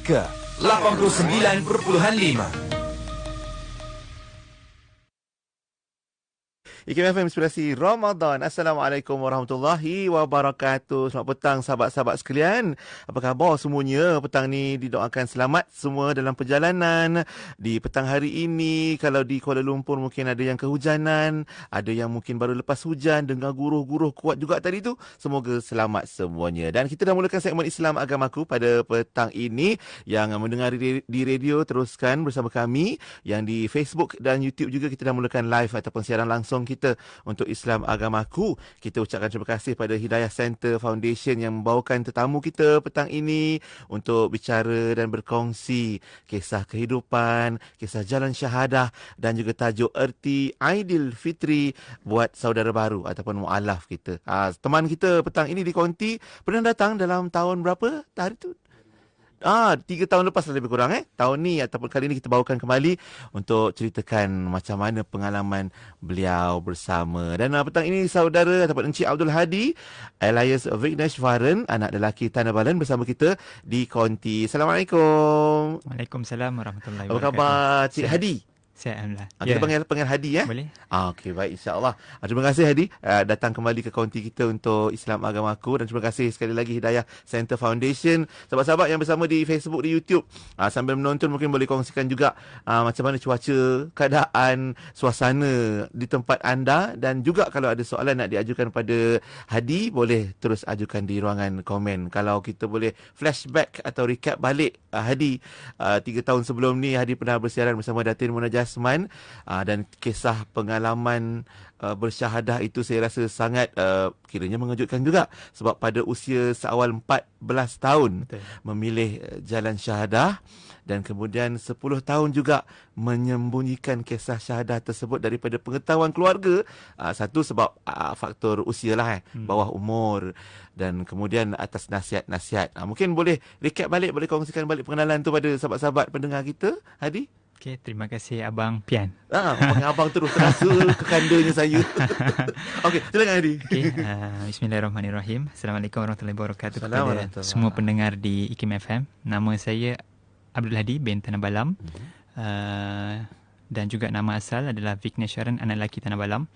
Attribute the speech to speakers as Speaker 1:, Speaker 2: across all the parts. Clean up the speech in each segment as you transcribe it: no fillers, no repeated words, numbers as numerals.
Speaker 1: Melaka 89.5.
Speaker 2: IKIM FM Inspirasi Ramadan. Assalamualaikum warahmatullahi wabarakatuh. Selamat petang sahabat-sahabat sekalian. Apa khabar semuanya? Petang ni didoakan selamat semua dalam perjalanan. Di petang hari ini, kalau di Kuala Lumpur mungkin ada yang kehujanan, ada yang mungkin baru lepas hujan, dengar guruh-guruh kuat juga tadi tu. Semoga selamat semuanya. Dan kita dah mulakan segmen Islam Agamaku pada petang ini. Yang mendengar di radio, teruskan bersama kami. Yang di Facebook dan YouTube juga kita dah mulakan live ataupun siaran langsung kita untuk Islam Agamaku. Kita ucapkan terima kasih pada Hidayah Center Foundation yang membawakan tetamu kita petang ini untuk bicara dan berkongsi kisah kehidupan, kisah jalan syahadah dan juga tajuk erti Aidilfitri buat saudara baru ataupun mualaf kita. Teman kita petang ini di Konti pernah datang dalam tahun berapa hari tu? 3 tahun lepas lebih kurang tahun ni ataupun kali ni kita bawakan kembali untuk ceritakan macam mana pengalaman beliau bersama. Dan petang ini saudara ataupun Encik Abdul Hadi alias Vigneshwaran, anak lelaki Tanah Balan bersama kita di Konti. Assalamualaikum.
Speaker 3: Waalaikumsalam warahmatullahi
Speaker 2: wabarakatuh. Apa khabar Cik Hadi?
Speaker 3: Sihat, Alhamdulillah.
Speaker 2: Kita panggil Hadi
Speaker 3: Boleh.
Speaker 2: Okey, baik, insya-Allah. Terima kasih Hadi datang kembali ke konti kita untuk Islam Agamaku, dan terima kasih sekali lagi Hidayah Center Foundation. Sahabat-sahabat yang bersama di Facebook, di YouTube, sambil menonton mungkin boleh kongsikan juga macam mana cuaca, keadaan, suasana di tempat anda, dan juga kalau ada soalan nak diajukan pada Hadi, boleh terus ajukan di ruangan komen. Kalau kita boleh flashback atau recap balik Hadi 3 tahun sebelum ni, Hadi pernah bersiaran bersama Datin Munajat Asman, dan kisah pengalaman bersyahadah itu saya rasa sangat kiranya mengejutkan juga, sebab pada usia seawal 14 tahun
Speaker 3: Betul.
Speaker 2: memilih jalan syahadah, dan kemudian 10 tahun juga menyembunyikan kisah syahadah tersebut daripada pengetahuan keluarga. Satu sebab faktor usia lah, bawah umur, dan kemudian atas nasihat-nasihat. Mungkin boleh recap balik, boleh kongsikan balik pengenalan tu pada sahabat-sahabat pendengar kita, Hadi.
Speaker 3: Okey, terima kasih Abang Pian.
Speaker 2: Panggil abang terus, terasa kekandanya saya. Okey, silakan Hadi.
Speaker 3: Okey, bismillahirrahmanirrahim. Assalamualaikum warahmatullahi wabarakatuh kepada semua pendengar di IKIM FM. Nama saya Abdul Hadi bin Tanah Balam. Dan juga nama asal adalah Vigneshwaran, anak lelaki Tanah Balam.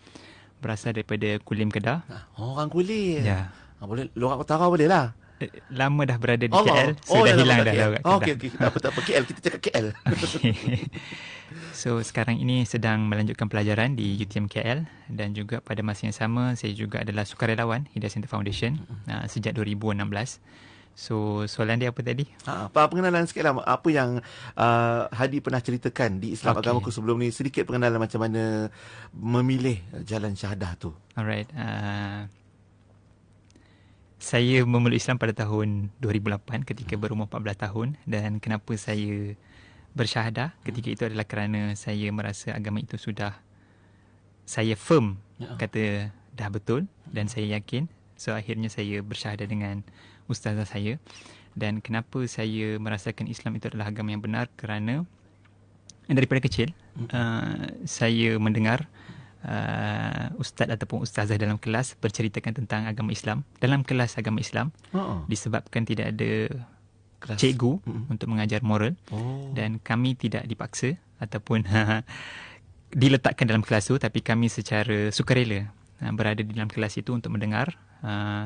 Speaker 3: Berasal daripada Kulim, Kedah.
Speaker 2: Orang Kulim.
Speaker 3: Ya.
Speaker 2: Boleh Lorak Utara boleh lah.
Speaker 3: Lama dah berada di KL, so dah hilang dah Lorak Kedah.
Speaker 2: Okey, tak apa KL, kita cakap KL.
Speaker 3: So sekarang ini sedang melanjutkan pelajaran di UTM KL, dan juga pada masa yang sama saya juga adalah sukarelawan Hidayah Center Foundation sejak 2016. So soalan dia apa tadi?
Speaker 2: Pengenalan sikit lah, apa yang Hadi pernah ceritakan di Islam Agamaku sebelum ni, sedikit pengenalan macam mana memilih jalan syahadah tu.
Speaker 3: Alright. Saya memeluk Islam pada tahun 2008 ketika berumur 14 tahun, dan kenapa saya bersyahadah ketika itu adalah kerana saya merasa agama itu sudah, saya firm kata dah betul dan saya yakin. So akhirnya saya bersyahadah dengan ustazah saya. Dan kenapa saya merasakan Islam itu adalah agama yang benar, kerana daripada kecil saya mendengar ustaz ataupun ustazah dalam kelas berceritakan tentang agama Islam, dalam kelas agama Islam, disebabkan tidak ada cikgu untuk mengajar moral, dan kami tidak dipaksa ataupun diletakkan dalam kelas tu, tapi kami secara sukarela berada di dalam kelas itu untuk mendengar,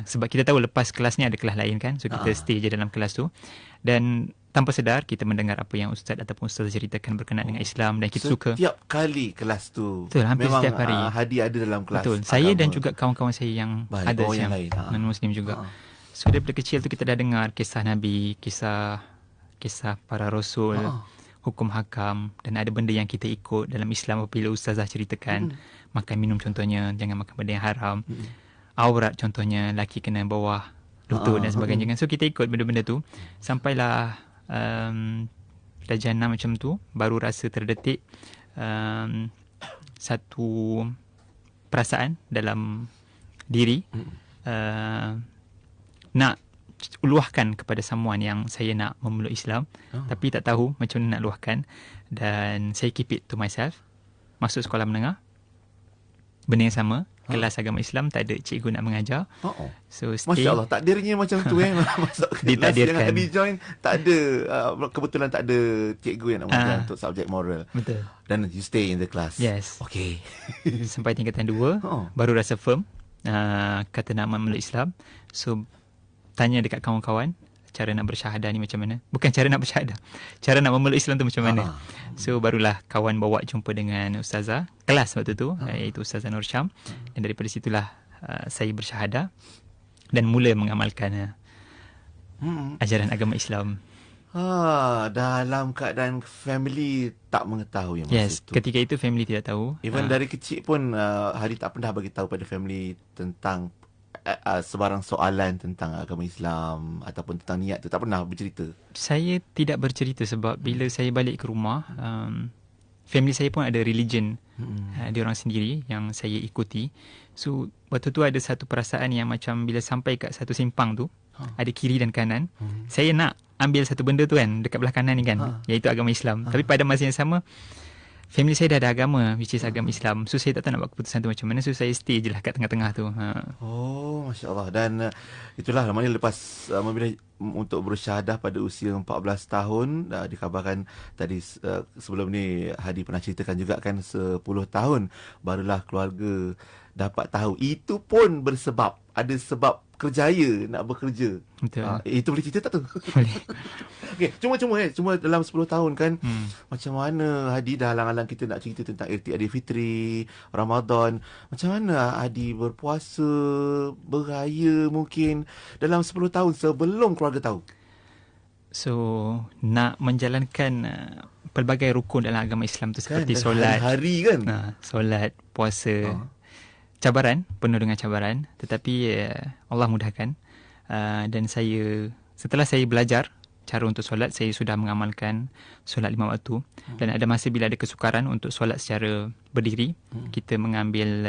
Speaker 3: sebab kita tahu lepas kelas ni ada kelas lain kan, so kita stay je dalam kelas tu, dan tanpa sedar kita mendengar apa yang ustaz ataupun ustazah ceritakan berkenaan dengan Islam, dan kita suka.
Speaker 2: Setiap kali kelas tu.
Speaker 3: Betul, hampir
Speaker 2: memang
Speaker 3: setiap hari.
Speaker 2: Hadi ada dalam kelas.
Speaker 3: Betul. Saya dan juga kawan-kawan saya yang ada yang
Speaker 2: lain,
Speaker 3: non-Muslim juga. So daripada kecil tu kita dah dengar kisah Nabi, kisah para rasul, hukum hakam, dan ada benda yang kita ikut dalam Islam apabila ustazah ceritakan. Makan minum contohnya, jangan makan benda yang haram. Aurat contohnya, laki kena bawah lutut dan sebagainya kan. So kita ikut benda-benda tu sampailah darjah 6 macam tu, baru rasa terdetik satu perasaan dalam diri, nak luahkan kepada someone yang saya nak memeluk Islam, tapi tak tahu macam mana nak luahkan, dan saya keep it to myself. Masuk sekolah menengah, benda yang sama. Kelas agama Islam tak ada cikgu nak mengajar. So stay.
Speaker 2: Masya Allah, takdirnya macam tu masuk kelas yang Hadi join, tak ada kebetulan tak ada cikgu yang nak mengajar untuk subjek moral.
Speaker 3: Betul.
Speaker 2: Dan you stay in the class.
Speaker 3: Yes.
Speaker 2: Okay.
Speaker 3: Sampai tingkatan 2 baru rasa firm kata nak memeluk Islam. So tanya dekat kawan-kawan cara nak bersyahadah ni macam mana. Bukan cara nak bersyahadah, cara nak memeluk Islam tu macam mana. So barulah kawan bawa jumpa dengan ustazah kelas waktu tu, iaitu Ustazah Nur Syam. Dan daripada situlah saya bersyahadah dan mula mengamalkan ajaran agama Islam.
Speaker 2: Dalam keadaan family tak mengetahui masa
Speaker 3: yes,
Speaker 2: tu.
Speaker 3: ketika itu family tidak tahu.
Speaker 2: Even dari kecil pun Hadi tak pernah bagi tahu pada family tentang sebarang soalan tentang agama Islam ataupun tentang niat tu, tak pernah bercerita.
Speaker 3: Saya tidak bercerita sebab bila saya balik ke rumah, family saya pun ada religion dia orang sendiri yang saya ikuti. So waktu tu ada satu perasaan yang macam bila sampai kat satu simpang tu, ada kiri dan kanan, saya nak ambil satu benda tu kan dekat belah kanan ni kan, iaitu agama Islam. Tapi pada masa yang sama family saya dah ada agama, which is agama Islam. So saya tak tahu nak buat keputusan tu macam mana. So saya stay je lah kat tengah-tengah tu.
Speaker 2: Oh, Masya Allah. Dan itulah namanya lepas memilih untuk bersyahadah pada usia 14 tahun. Dikabarkan tadi sebelum ni Hadi pernah ceritakan juga kan 10 tahun barulah keluarga dapat tahu. Itu pun bersebab, ada sebab kerjaya nak bekerja.
Speaker 3: Betul.
Speaker 2: Itu boleh cerita tak tu?
Speaker 3: Boleh.
Speaker 2: Okay, cuma dalam 10 tahun kan, macam mana Hadi dah alang-alang kita nak cerita tentang Irti Aidilfitri, Ramadan. Macam mana Hadi berpuasa, beraya mungkin dalam 10 tahun sebelum keluarga tahu?
Speaker 3: So, nak menjalankan pelbagai rukun dalam agama Islam tu seperti kan, solat.
Speaker 2: Hari-hari kan?
Speaker 3: Solat, puasa. Cabaran, penuh dengan cabaran, tetapi Allah mudahkan. Dan setelah saya belajar cara untuk solat, saya sudah mengamalkan solat 5 waktu. Dan ada masa bila ada kesukaran untuk solat secara berdiri, kita mengambil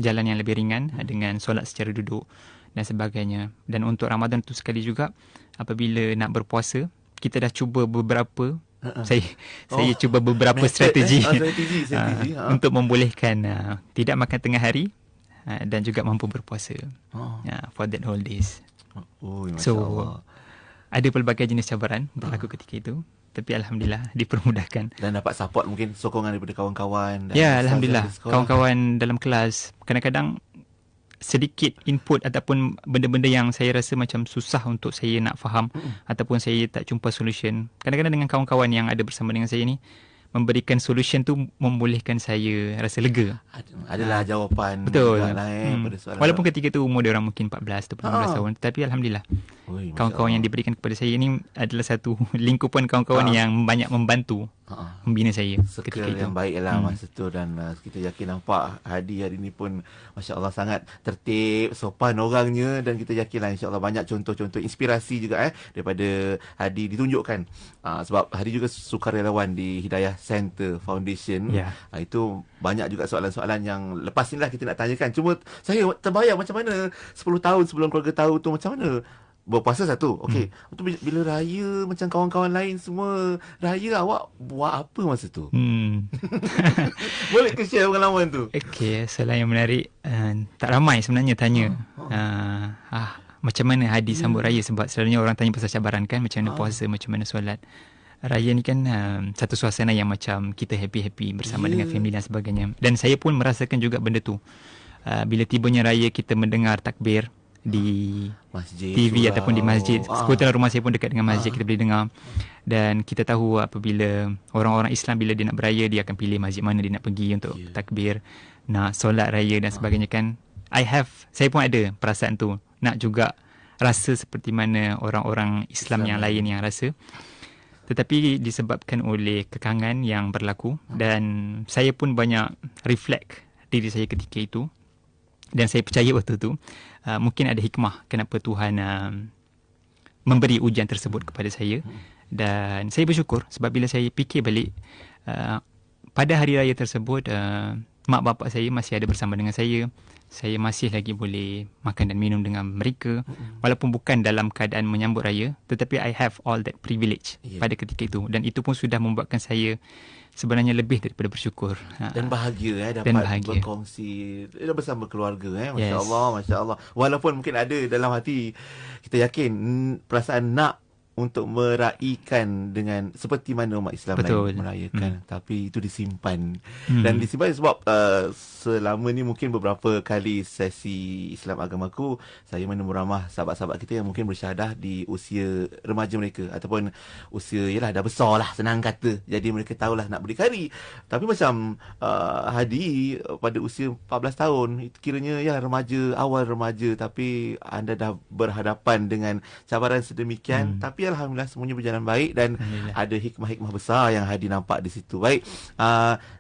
Speaker 3: jalan yang lebih ringan dengan solat secara duduk dan sebagainya. Dan untuk Ramadan tu sekali juga, apabila nak berpuasa, kita dah cuba beberapa saya cuba beberapa strategi untuk membolehkan tidak makan tengah hari dan juga mampu berpuasa for that whole days. So ada pelbagai jenis cabaran berlaku ketika itu, tapi alhamdulillah dipermudahkan
Speaker 2: dan dapat support, mungkin sokongan daripada kawan-kawan.
Speaker 3: Ya, alhamdulillah, kawan-kawan dalam kelas. Kadang-kadang sedikit input ataupun benda-benda yang saya rasa macam susah untuk saya nak faham ataupun saya tak jumpa solution, kadang-kadang dengan kawan-kawan yang ada bersama dengan saya ni memberikan solution tu membolehkan saya rasa lega.
Speaker 2: Adalah jawapan.
Speaker 3: Betul.
Speaker 2: Pada soalan
Speaker 3: walaupun ketika tu umur dia orang mungkin 14 atau 15 tahun, tetapi alhamdulillah kawan-kawan yang diberikan kepada saya ini adalah satu lingkupan kawan-kawan yang banyak membantu membina saya ketika itu.
Speaker 2: Yang baiklah masa tu. Dan kita yakin nampak Hadi hari ni pun Masya Allah sangat tertib, sopan orangnya. Dan kita yakinlah insya Allah banyak contoh-contoh inspirasi juga daripada Hadi ditunjukkan. Sebab Hadi juga sukarelawan di Hidayah Center Foundation. Itu banyak juga soalan-soalan yang lepas ni lah kita nak tanyakan. Cuma saya terbayang macam mana 10 tahun sebelum keluarga tahu tu, macam mana berpuasa satu. Okey. Untuk bila raya macam kawan-kawan lain semua raya, awak buat apa masa tu? Boleh ke share pengalaman tu?
Speaker 3: Okey, soalan yang menarik. Tak ramai sebenarnya tanya. Macam mana Hadi sambut raya, sebab selalunya orang tanya pasal cabaran kan, macam mana puasa, macam mana solat. Raya ni kan satu suasana yang macam kita happy-happy bersama dengan family dan sebagainya. Dan saya pun merasakan juga benda tu. Bila tibanya raya, kita mendengar takbir di masjid, TV ataupun di masjid. Kebetulan rumah saya pun dekat dengan masjid, kita boleh dengar. Dan kita tahu apabila orang-orang Islam bila dia nak beraya, dia akan pilih masjid mana dia nak pergi untuk takbir, nak solat raya dan sebagainya kan. Saya pun ada perasaan tu, nak juga rasa seperti mana orang-orang Islam yang lain yang rasa. Tetapi disebabkan oleh kekangan yang berlaku, dan saya pun banyak reflect diri saya ketika itu. Dan saya percaya waktu tu mungkin ada hikmah kenapa Tuhan memberi ujian tersebut kepada saya. Dan saya bersyukur sebab bila saya fikir balik pada hari raya tersebut, mak bapak saya masih ada bersama dengan saya masih lagi boleh makan dan minum dengan mereka, walaupun bukan dalam keadaan menyambut raya, tetapi I have all that privilege pada ketika itu, dan itu pun sudah membuatkan saya sebenarnya lebih daripada bersyukur
Speaker 2: dan bahagia dapat berkongsi bersama keluarga. Masya-Allah, masya-Allah. Walaupun mungkin ada dalam hati, kita yakin perasaan nak untuk meraihkan dengan seperti mana umat Islam lain merayakan, tapi itu disimpan. Dan disimpan sebab selama ni mungkin beberapa kali sesi Islam Agamaku, saya menemu ramah sahabat-sahabat kita yang mungkin bersyahadah di usia remaja mereka, ataupun usia dah besar lah, senang kata. Jadi mereka tahulah nak berdikari. Tapi macam Hadi pada usia 14 tahun, itu kiranya remaja, awal remaja, tapi anda dah berhadapan dengan cabaran sedemikian, tapi alhamdulillah semuanya berjalan baik, dan ada hikmah-hikmah besar yang Hadi nampak di situ. Baik,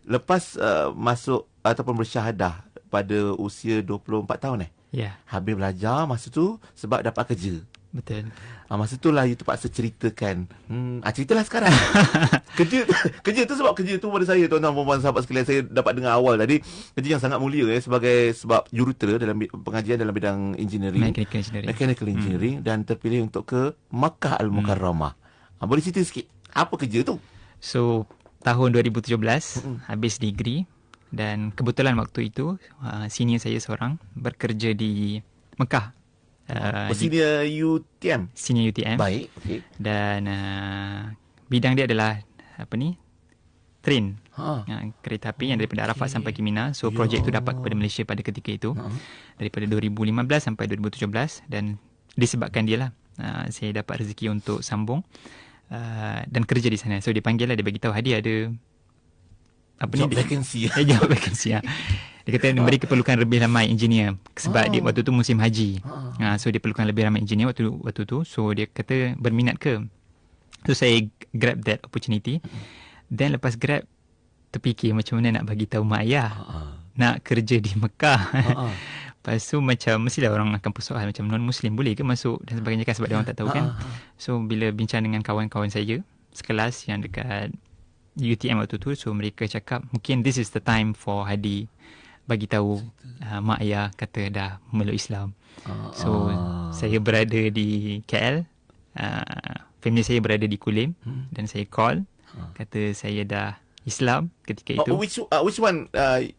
Speaker 2: lepas masuk ataupun bersyahadah pada usia 24 tahun habis belajar masa tu sebab dapat kerja.
Speaker 3: Betul.
Speaker 2: Masa tu lah you terpaksa ceritakan. Ceritalah sekarang. kerja tu, sebab kerja tu pada saya, tuan-tuan puan-puan sahabat sekalian, saya dapat dengar awal tadi, kerja yang sangat mulia sebab jurutera dalam pengajian dalam bidang engineering, mechanical engineering, dan terpilih untuk ke Makkah Al-Mukarramah. Boleh cerita sikit apa kerja tu?
Speaker 3: So tahun 2017 habis degree, dan kebetulan waktu itu senior saya seorang bekerja di Mekah.
Speaker 2: Senior UTM.
Speaker 3: Senior UTM.
Speaker 2: Baik, okey.
Speaker 3: Dan bidang dia adalah train. Kereta api yang daripada Arafat sampai ke Mina. So projek itu dapat kepada Malaysia pada ketika itu. Daripada 2015 sampai 2017, dan disebabkan dia lah saya dapat rezeki untuk sambung dan kerja di sana. So dia panggil lah, dia bagi tahu Hadi ada
Speaker 2: job vacancy.
Speaker 3: Job vacancy. Dia kata memberi keperlukan lebih ramai engineer sebab dia waktu tu musim haji. So dia perlukan lebih ramai engineer waktu tu. So dia kata berminat ke? So saya grab that opportunity. Then lepas grab, terfikir macam mana nak bagi tahu mak ayah nak kerja di Mekah. Lepas tu macam mestilah orang akan persoal macam non-Muslim boleh ke masuk dan sebagainya kan, sebab dia orang tak tahu kan. So bila bincang dengan kawan-kawan saya sekelas yang dekat UTM waktu tu, so mereka cakap mungkin this is the time for Hadi bagi tahu mak ayah kata dah memeluk Islam. So saya berada di KL, family saya berada di Kulim, dan saya call kata saya dah Islam ketika itu.
Speaker 2: Which one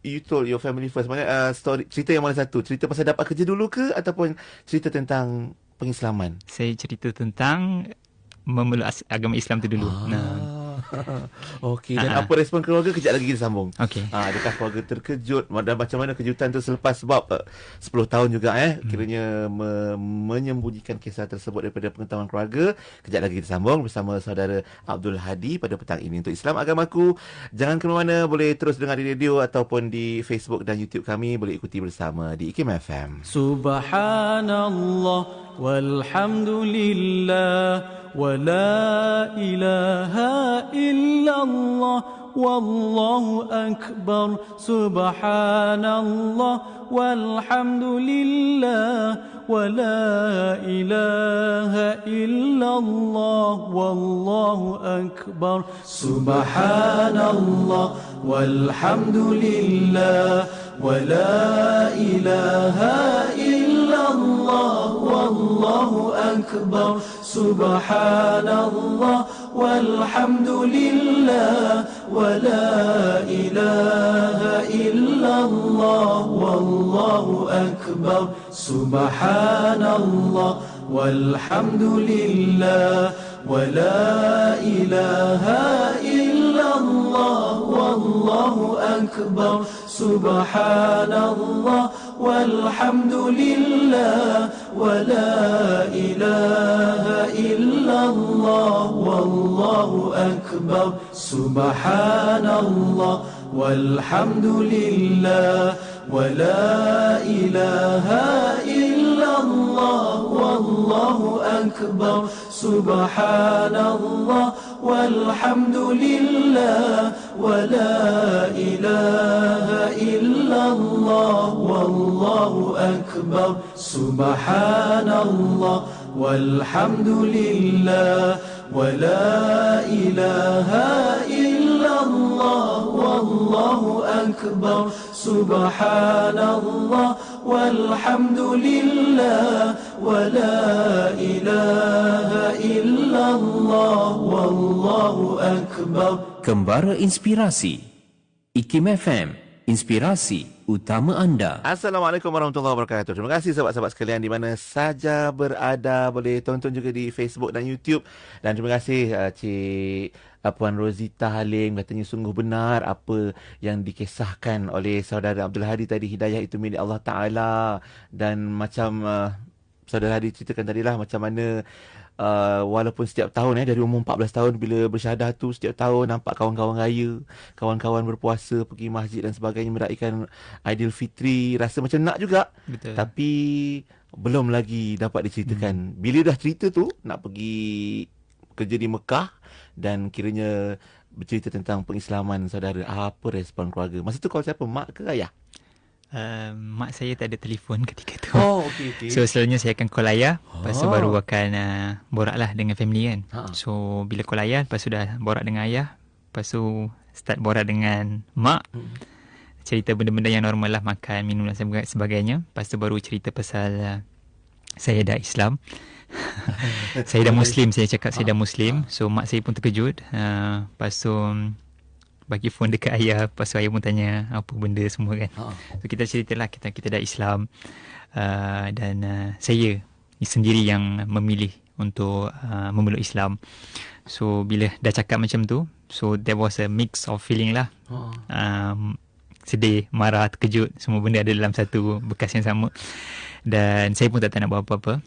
Speaker 2: you told your family first? Mana story, cerita yang mana satu? Cerita pasal dapat kerja dulu ke, ataupun cerita tentang pengislaman?
Speaker 3: Saya cerita tentang memeluk agama Islam tu dulu.
Speaker 2: Okey, dan apa respon keluarga? Kejap lagi kita sambung.
Speaker 3: Okey.
Speaker 2: Adakah keluarga terkejut, dan macam mana kejutan tu selepas, sebab 10 tahun juga kiranya menyembunyikan kisah tersebut daripada pengetahuan keluarga. Kejap lagi kita sambung bersama saudara Abdul Hadi pada petang ini untuk Islam Agamaku. Jangan ke mana, boleh terus dengar di radio ataupun di Facebook dan YouTube kami, boleh ikuti bersama di IKIM FM.
Speaker 1: Subhanallah walhamdulillah ولا إله إلا الله والله أكبر سبحان الله والحمد لله ولا إله إلا الله والله أكبر سبحان الله والحمد لله ولا إله إلا الله والله أكبر سبحان الله والحمد لله ولا إله إلا الله والله أكبر سبحان الله والحمد لله ولا إله إلا الله والله أكبر سبحان الله والحمد لله ولا إله إلا الله والله أكبر سبحان الله والحمد لله ولا إله إلا الله والله أكبر سبحان الله والحمد لله ولا إله إلا الله والله أكبر سبحان الله والحمد لله ولا إله إلا الله والله أكبر سبحان الله والحمد لله ولا إله إلا الله والله أكبر.
Speaker 4: Kembara Inspirasi IKIM FM, inspirasi utama anda.
Speaker 2: Assalamualaikum warahmatullahi wabarakatuh. Terima kasih sahabat-sahabat sekalian di mana saja berada. Boleh tonton juga di Facebook dan YouTube. Dan terima kasih Cik Puan Rozita Halim, katanya sungguh benar apa yang dikisahkan oleh saudara Abdul Hadi tadi. Hidayah itu milik Allah Ta'ala. Dan macam saudara Hadi ceritakan tadilah macam mana walaupun setiap tahun dari umur 14 tahun bila bersyahadah tu, setiap tahun nampak kawan-kawan raya, kawan-kawan berpuasa, pergi masjid dan sebagainya, meraihkan Aidilfitri, rasa macam nak juga.
Speaker 3: Betul.
Speaker 2: Tapi belum lagi dapat diceritakan. Bila dah cerita tu nak pergi kerja di Mekah dan kiranya bercerita tentang pengislaman saudara, apa respon keluarga? Masa tu call siapa? Mak ke ayah?
Speaker 3: Mak saya tak ada telefon ketika tu.
Speaker 2: Oh, okey.
Speaker 3: So selalunya saya akan call ayah. Lepas tu baru akan borak lah dengan family kan. So bila call ayah, lepas tu dah borak dengan ayah. Lepas tu start borak dengan mak. Cerita benda-benda yang normal lah, makan, minum dan sebagainya. Lepas tu baru cerita pasal saya dah Islam. Saya dah Muslim, saya cakap saya dah Muslim. So mak saya pun terkejut. Lepas tu bagi phone dekat ayah. Lepas tu ayah pun tanya apa benda semua kan. So kita ceritalah kita dah Islam. Dan saya sendiri yang memilih untuk memeluk Islam. So bila dah cakap macam tu, so there was a mix of feeling lah. Sedih, marah, terkejut, semua benda ada dalam satu bekas yang sama. Dan saya pun tak nak buat apa-apa.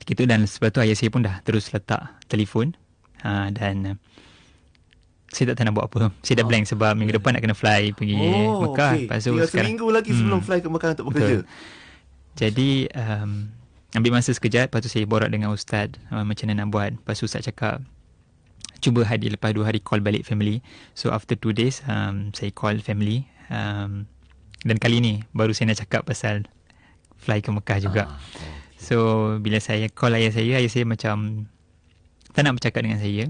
Speaker 3: Gitu, dan sebab tu ayah saya pun dah terus letak telefon. Dan saya tak nak buat apa. Saya dah blank sebab minggu depan nak kena fly pergi Mekah.
Speaker 2: Okay.
Speaker 3: Lepas tu
Speaker 2: tinggal seminggu lagi sebelum fly ke Mekah untuk bekerja.
Speaker 3: Jadi ambil masa sekejap. Lepas tu saya borak dengan ustaz macam mana nak buat. Lepas tu ustaz cakap cuba hadir lepas 2 hari call balik family. So after 2 days saya call family. Dan kali ni baru saya nak cakap pasal fly ke Mekah juga. So bila saya call ayah saya macam tak nak bercakap dengan saya.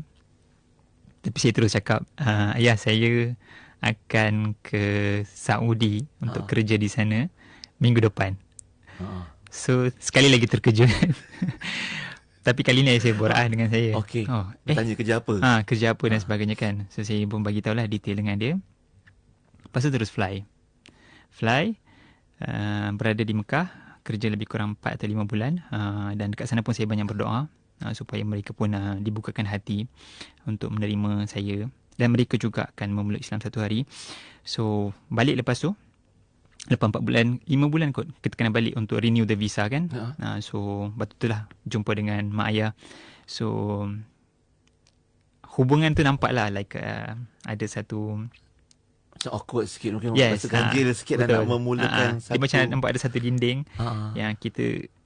Speaker 3: Tapi saya terus cakap, ayah saya akan ke Saudi untuk kerja di sana minggu depan. So sekali lagi terkejut. Tapi kali ni ayah saya borak dengan saya.
Speaker 2: Okey. Tanya kerja apa?
Speaker 3: Kerja apa dan sebagainya kan. So saya pun bagi tahulah detail dengan dia. Lepas tu terus fly. Berada di Mekah, kerja lebih kurang 4 atau 5 bulan. Dan dekat sana pun saya banyak berdoa. Supaya mereka pun dibukakan hati untuk menerima saya. Dan mereka juga akan memeluk Islam satu hari. So balik lepas tu, lepas 4 bulan, 5 bulan kot, kita kena balik untuk renew the visa kan. So betul lah jumpa dengan mak ayah. So hubungan tu nampak lah like ada satu
Speaker 2: macam awkward sikit, mungkin rasa ganjil sikit. Dan nak memulakan satu.
Speaker 3: Dia macam nampak ada satu dinding yang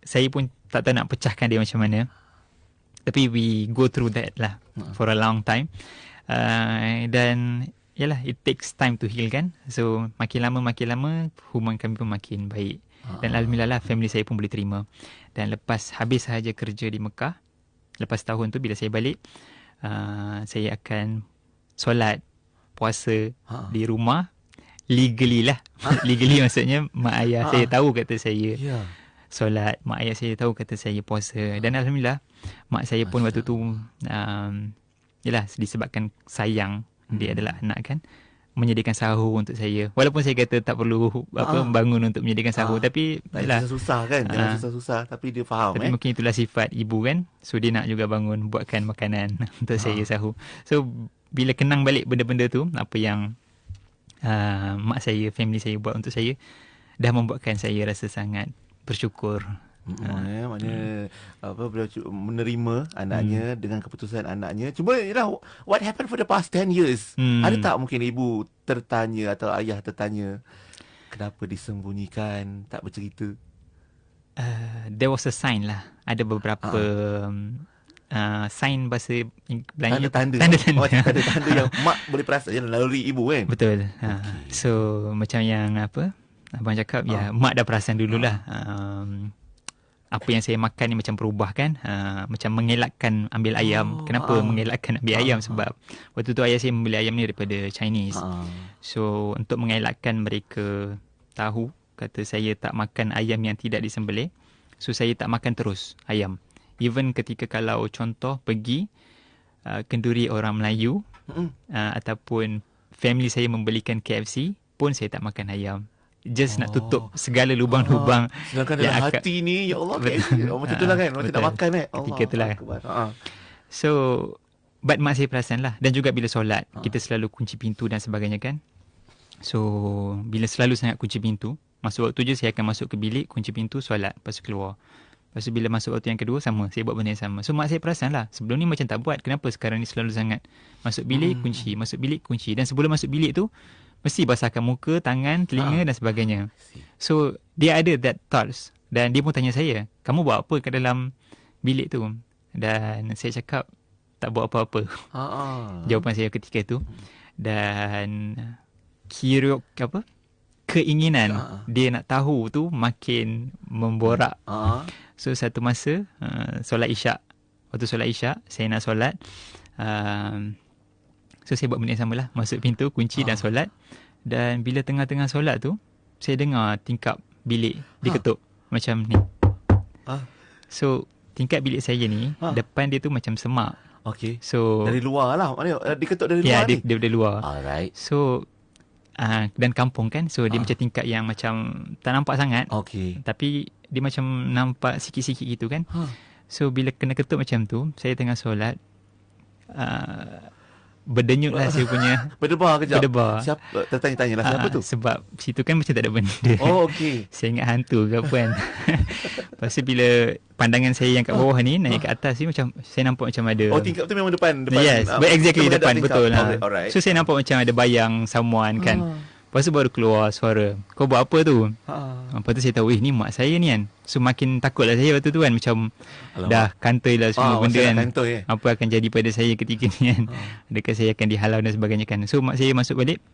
Speaker 3: saya pun tak tahu nak pecahkan dia macam mana. Tapi we go through that lah for a long time. Dan yalah, it takes time to heal kan. So makin lama hubungan kami pun makin baik. Dan alhamdulillah lah, family saya pun boleh terima. Dan lepas habis sahaja kerja di Mekah, lepas tahun tu bila saya balik, saya akan solat puasa di rumah legally lah. Legally maksudnya mak ayah saya tahu kata saya solat, mak ayah saya tahu kata saya puasa. Dan alhamdulillah mak saya pun waktu tu yalah, disebabkan sayang dia adalah anak kan, menyediakan sahur untuk saya. Walaupun saya kata tak perlu bangun untuk menyediakan sahur, tapi yalah,
Speaker 2: susah kan, jangan susah-susah, tapi dia faham.
Speaker 3: Tapi mungkin itulah sifat ibu kan. So dia nak juga bangun buatkan makanan untuk saya sahur. So bila kenang balik benda-benda tu, apa yang mak saya, family saya buat untuk saya, dah membuatkan saya rasa sangat bersyukur.
Speaker 2: Maknanya beliau menerima anaknya dengan keputusan anaknya. Cuma what happened for the past 10 years? Ada tak mungkin ibu tertanya atau ayah tertanya kenapa disembunyikan, tak bercerita?
Speaker 3: There was a sign lah. Ada beberapa sign bahasa Melayu.
Speaker 2: Tanda-tanda. Tanda-tanda yang mak boleh perasan yang lalui ibu kan?
Speaker 3: Betul. So macam yang abang cakap, mak dah perasan dululah. apa yang saya makan ni macam berubah kan. Macam mengelakkan ambil ayam. Kenapa mengelakkan ambil ayam? Sebab waktu tu ayah saya membeli ayam ni daripada Chinese. So untuk mengelakkan mereka tahu, kata saya tak makan ayam yang tidak disembelih. So saya tak makan terus ayam. Even ketika kalau contoh pergi kenduri orang Melayu ataupun family saya membelikan KFC pun saya tak makan ayam. Just nak tutup segala lubang-lubang.
Speaker 2: Sedangkan dalam hati ni, ya Allah, macam tu lah kan. Macam tak makan
Speaker 3: ketika tu lah. So, but mak saya perasan lah. Dan juga bila solat, kita selalu kunci pintu dan sebagainya kan. So, bila selalu sangat kunci pintu, masuk waktu je saya akan masuk ke bilik, kunci pintu, solat, lepas tu keluar. Lepas tu bila masuk waktu yang kedua, sama. Saya buat benda yang sama. So, mak saya perasan lah. Sebelum ni macam tak buat. Kenapa sekarang ni selalu sangat masuk bilik, kunci. Masuk bilik, kunci. Dan sebelum masuk bilik tu, mesti basahkan muka, tangan, telinga dan sebagainya. So, dia ada that thoughts. Dan dia pun tanya saya, kamu buat apa kat dalam bilik tu? Dan saya cakap, tak buat apa-apa. Jawapan saya ketika itu. Dan keinginan dia nak tahu tu makin memborak. So, satu masa, solat isyak. Waktu solat isyak, saya nak solat. So, saya buat benda yang sama lah. Masuk pintu, kunci dan solat. Dan bila tengah-tengah solat tu, saya dengar tingkap bilik diketuk. Macam ni. So, tingkap bilik saya ni, depan dia tu macam semak.
Speaker 2: Okay.
Speaker 3: So,
Speaker 2: dari luar lah. Maknanya diketuk dari luar ni?
Speaker 3: Ya, dia dari luar.
Speaker 2: Alright.
Speaker 3: So, dan kampung kan. So, dia macam tingkap yang macam tak nampak sangat.
Speaker 2: Okay.
Speaker 3: Tapi, dia macam nampak sikit-sikit gitu kan. So, bila kena ketuk macam tu, saya tengah solat. Berdenyut lah saya punya.
Speaker 2: Berdebar kejap.
Speaker 3: Berdebar.
Speaker 2: Siapa? Tertanya-tanya lah siapa tu?
Speaker 3: Sebab situ kan macam tak ada benda.
Speaker 2: Oh, okey.
Speaker 3: Saya ingat hantu ke apa kan. Lepas tu bila pandangan saya yang kat bawah ni naik ke atas ni, macam saya nampak macam ada.
Speaker 2: Oh, tingkap tu memang depan.
Speaker 3: Yes, exactly depan. Betul lah.
Speaker 2: Alright.
Speaker 3: So saya nampak macam ada bayang someone kan. Lepas tu baru keluar suara, kau buat apa tu? Lepas tu saya tahu, ni mak saya ni kan. So makin takut lah saya waktu tu kan. Macam dah kantoi lah semua benda kan. Kantoi, apa akan jadi pada saya ketika ni kan. Adakah saya akan dihalau dan sebagainya kan. So mak saya masuk balik.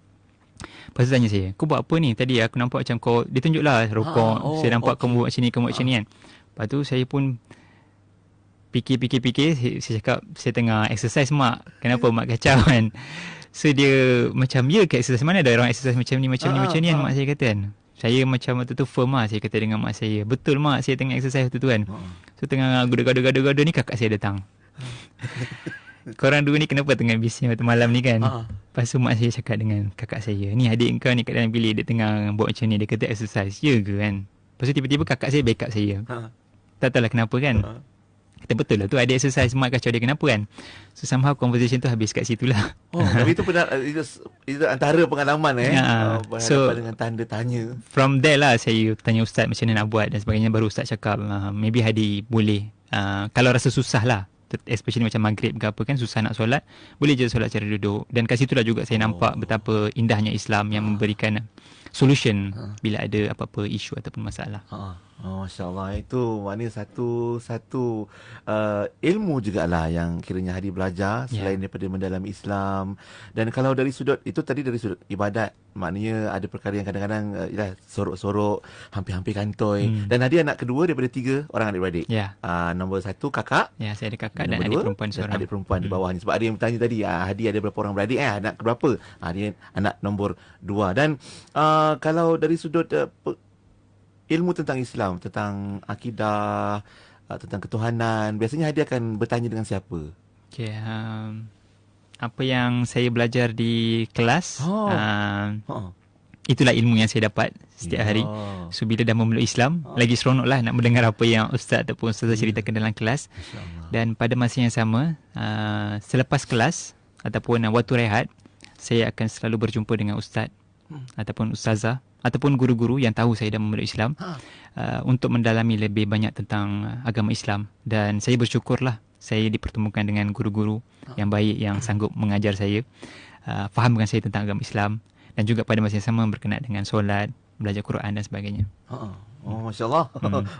Speaker 3: Lepas tu tanya saya, kau buat apa ni? Tadi aku nampak macam kau, dia tunjuklah rokok. Saya nampak kau buat macam ni, kau buat macam ni kan. Lepas tu saya pun fikir. Saya cakap, saya tengah exercise mak. Kenapa mak kacau kan? So dia macam, ya ke exercise mana ada orang exercise macam ni kan mak saya kata kan. Saya macam waktu tu firm lah, saya kata dengan mak saya, betul mak, saya tengah exercise waktu tu kan. So tengah gado-gado ni kakak saya datang. Korang dua ni kenapa tengah bising waktu malam ni kan. Lepas tu mak saya cakap dengan kakak saya, ni adik kau ni kat dalam bilik dia tengah buat macam ni, dia kata exercise, ya ke kan. Lepas tu tiba-tiba kakak saya backup saya. Tak tahulah kenapa kan. Kata betul lah tu, ada exercise mak kacau dia kenapa kan. So somehow conversation tu habis kat situ lah.
Speaker 2: Tapi itu antara pengalaman
Speaker 3: so
Speaker 2: dengan tanda tanya.
Speaker 3: From there lah saya tanya ustaz macam mana nak buat dan sebagainya. Baru ustaz cakap maybe Hadi boleh kalau rasa susah lah, especially macam maghrib ke apa kan, susah nak solat, boleh je solat cara duduk. Dan kat situlah juga saya nampak betapa indahnya Islam yang memberikan solution bila ada apa-apa isu ataupun masalah.
Speaker 2: Masya Allah, itu maknanya satu ilmu jugalah yang kiranya Hadi belajar selain daripada mendalami Islam. Dan kalau dari sudut itu tadi, dari sudut ibadat, maknanya ada perkara yang kadang-kadang sorok-sorok, hampir-hampir kantoi. Dan Hadi anak kedua daripada 3 orang adik-beradik. Nombor 1 kakak.
Speaker 3: Ya, saya ada kakak dan adik perempuan seorang.
Speaker 2: Adik perempuan di bawahnya. Sebab ada yang bertanya tadi, Hadi ada berapa orang beradik? Anak berapa? Dia anak nombor 2. Dan kalau dari sudut ilmu tentang Islam, tentang akidah, tentang ketuhanan, biasanya Hadi akan bertanya dengan siapa?
Speaker 3: Okay, apa yang saya belajar di kelas, itulah ilmu yang saya dapat setiap hari. So bila dah memeluk Islam, lagi seronok lah nak mendengar apa yang ustaz ataupun ustazah ceritakan dalam kelas. Dan pada masa yang sama, selepas kelas ataupun waktu rehat, saya akan selalu berjumpa dengan ustaz ataupun ustazah ataupun guru-guru yang tahu saya dah memeluk Islam untuk mendalami lebih banyak tentang agama Islam. Dan saya bersyukurlah saya dipertemukan dengan guru-guru yang baik yang sanggup mengajar saya, fahamkan saya tentang agama Islam, dan juga pada masa yang sama berkenaan dengan solat, belajar Quran dan sebagainya.
Speaker 2: Oh, Masya Allah.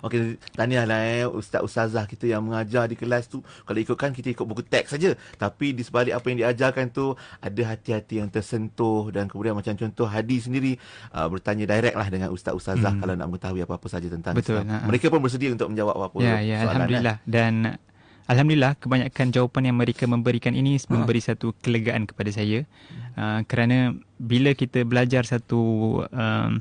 Speaker 2: Okey, tahniahlah ustaz-ustazah kita yang mengajar di kelas tu. Kalau ikutkan, kita ikut buku teks saja. Tapi di sebalik apa yang diajarkan tu, ada hati-hati yang tersentuh. Dan kemudian macam contoh Hadi sendiri, bertanya direct lah dengan ustaz-ustazah kalau nak mengetahui apa-apa saja tentang Islam. Mereka pun bersedia untuk menjawab apa-apa soalan.
Speaker 3: Alhamdulillah. Dan alhamdulillah, kebanyakan jawapan yang mereka memberikan ini memberi satu kelegaan kepada saya. Kerana bila kita belajar satu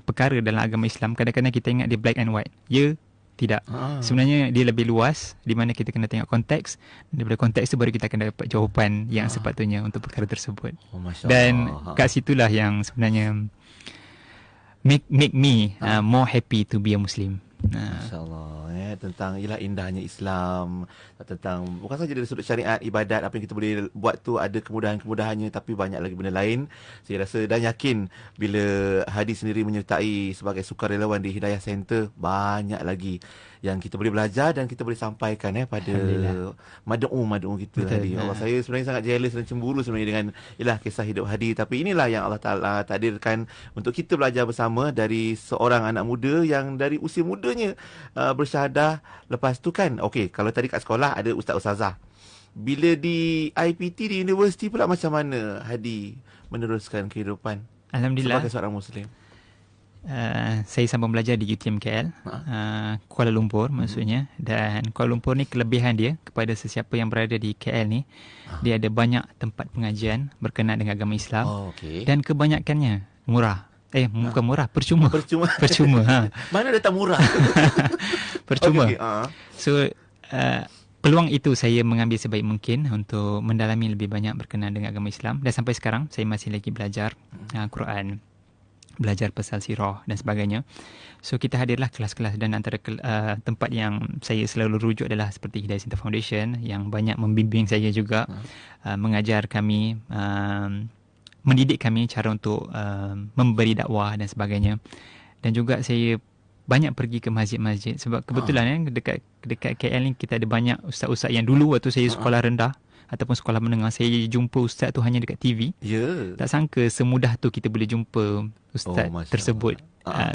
Speaker 3: perkara dalam agama Islam, kadang-kadang kita ingat dia black and white. Ya, tidak. Sebenarnya dia lebih luas, di mana kita kena tengok konteks. Daripada konteks tu baru kita akan dapat jawapan yang sepatutnya untuk perkara tersebut. Dan kat situlah yang sebenarnya make me more happy to be a Muslim.
Speaker 2: Masya-Allah, tentang ialah indahnya Islam, tentang bukan saja dari sudut syariat, ibadat, apa yang kita boleh buat tu ada kemudahan-kemudahannya, tapi banyak lagi benda lain. Saya rasa dan yakin bila Hadi sendiri menyertai sebagai sukarelawan di Hidayah Center, banyak lagi yang kita boleh belajar dan kita boleh sampaikan pada mad'u kita. Betul, Hadi. Allah, saya sebenarnya sangat jealous dan cemburu sebenarnya dengan kisah hidup Hadi, tapi inilah yang Allah Taala takdirkan untuk kita belajar bersama dari seorang anak muda yang dari usia mudanya bersyahadah. Lepas tu kan, okey, kalau tadi kat sekolah ada ustaz-ustazah, bila di IPT di universiti pula macam mana Hadi meneruskan kehidupan
Speaker 3: Alhamdulillah
Speaker 2: sebagai seorang Muslim?
Speaker 3: Saya sambung belajar di UTM KL, Kuala Lumpur maksudnya. Dan Kuala Lumpur ni kelebihan dia kepada sesiapa yang berada di KL ni, dia ada banyak tempat pengajian berkenaan dengan agama Islam. Dan kebanyakannya murah. Bukan murah, percuma. Mana datang murah? Percuma. So peluang itu saya mengambil sebaik mungkin untuk mendalami lebih banyak berkenaan dengan agama Islam. Dan sampai sekarang saya masih lagi belajar Quran, belajar pasal sirah dan sebagainya. So kita hadirlah kelas-kelas, dan antara tempat yang saya selalu rujuk adalah seperti Hidayah Center Foundation yang banyak membimbing saya juga, mengajar kami, mendidik kami cara untuk memberi dakwah dan sebagainya. Dan juga saya banyak pergi ke masjid-masjid sebab kebetulan dekat KL ni kita ada banyak ustaz-ustaz yang dulu waktu saya sekolah rendah ataupun sekolah menengah, saya jumpa ustaz tu hanya dekat TV. Tak sangka semudah tu kita boleh jumpa ustaz tersebut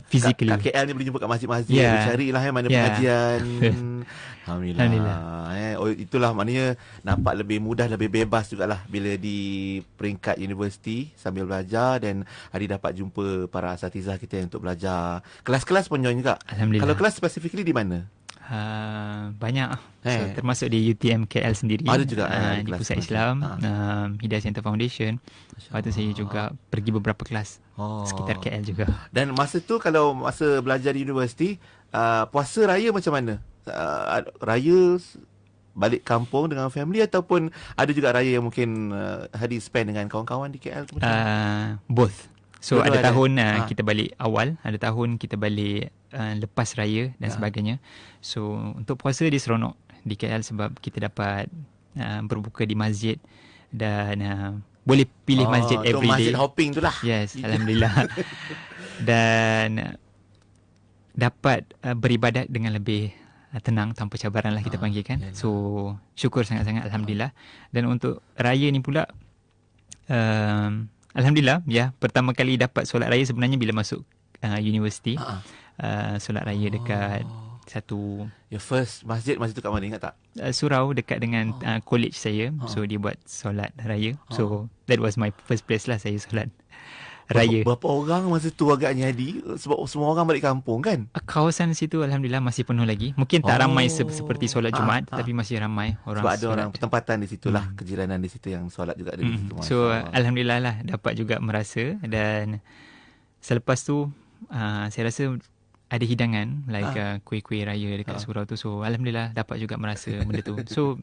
Speaker 3: physically.
Speaker 2: Kat KL ni boleh jumpa kat masjid-masjid, carilah mana pengajian. Alhamdulillah. Itulah maknanya nampak lebih mudah, lebih bebas jugalah bila di peringkat universiti sambil belajar, dan Hadi dapat jumpa para asatizah kita untuk belajar. Kelas-kelas pun join juga.
Speaker 3: Alhamdulillah.
Speaker 2: Kalau kelas specifically di mana?
Speaker 3: Banyak. So, termasuk di UTM KL sendiri.
Speaker 2: Ada juga
Speaker 3: di Pusat Islam, Hidayah Center Foundation. Lepas tu saya juga pergi beberapa kelas sekitar KL juga.
Speaker 2: Dan masa tu kalau masa belajar di universiti, puasa raya macam mana? Raya balik kampung dengan family ataupun ada juga raya yang mungkin Hadi spend dengan kawan-kawan di KL tu?
Speaker 3: Both. So ada tahun kita balik awal, ada tahun kita balik lepas raya dan sebagainya. So untuk puasa dia seronok di KL sebab kita dapat berbuka di masjid dan boleh pilih masjid every day.
Speaker 2: Masjid hopping tu lah.
Speaker 3: Yes, Alhamdulillah. Dan dapat beribadat dengan lebih tenang, tanpa cabaran lah kita panggilkan. So syukur sangat-sangat Alhamdulillah. Dan untuk raya ni pula Alhamdulillah, pertama kali dapat solat raya sebenarnya bila masuk universiti. Solat raya dekat satu
Speaker 2: your first masjid tu kat mana, ingat tak?
Speaker 3: Surau dekat dengan college saya. So dia buat solat raya. So that was my first place lah saya solat raya.
Speaker 2: Berapa orang masa tu agaknya, Hadi? Sebab semua orang balik kampung kan?
Speaker 3: Kawasan situ Alhamdulillah masih penuh lagi. Mungkin tak ramai seperti solat Jumaat, tapi masih ramai orang.
Speaker 2: Sebab ada solat. Orang pertempatan di situlah, kejiranan di situ yang solat juga ada di situ.
Speaker 3: So Alhamdulillah lah dapat juga merasa. Dan selepas tu saya rasa ada hidangan like kuih-kuih raya dekat surau tu. So Alhamdulillah dapat juga merasa benda tu. So